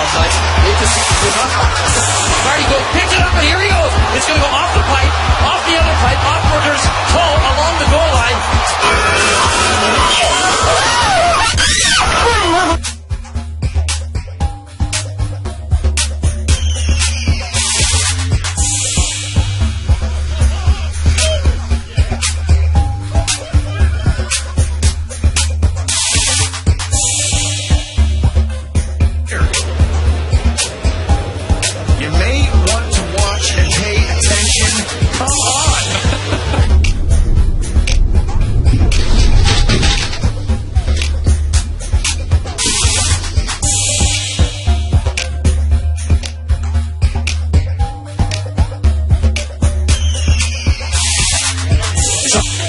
outside. Marty goes, picks it up, and here he goes. It's going to go off the pipe, off the other pipe, off Werder's toe, along the goal line. You may want to watch and pay attention. Come on!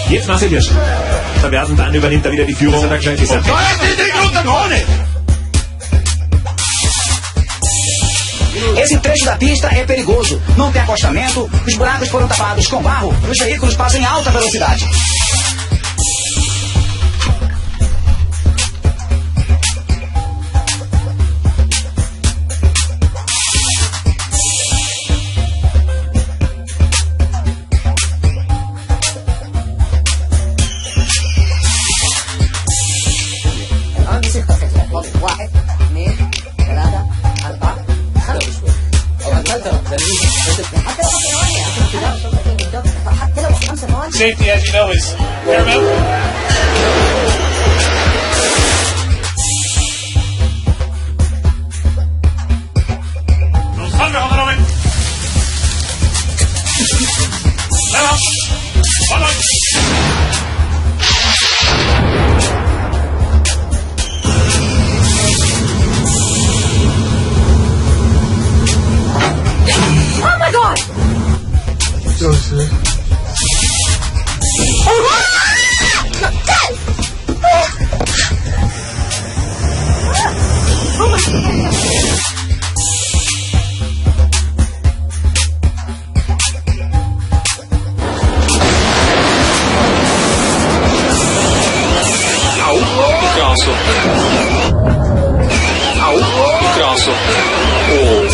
Jetzt Masewitsch. Verwerten, dann übernimmt er wieder die Führung. Esse trecho da pista é perigoso. Não tem acostamento, os buracos foram tapados com barro e os veículos passam em alta velocidade. Safety, as you know, is paramount. Oh my god! 就是Picasso. Picasso. Oh.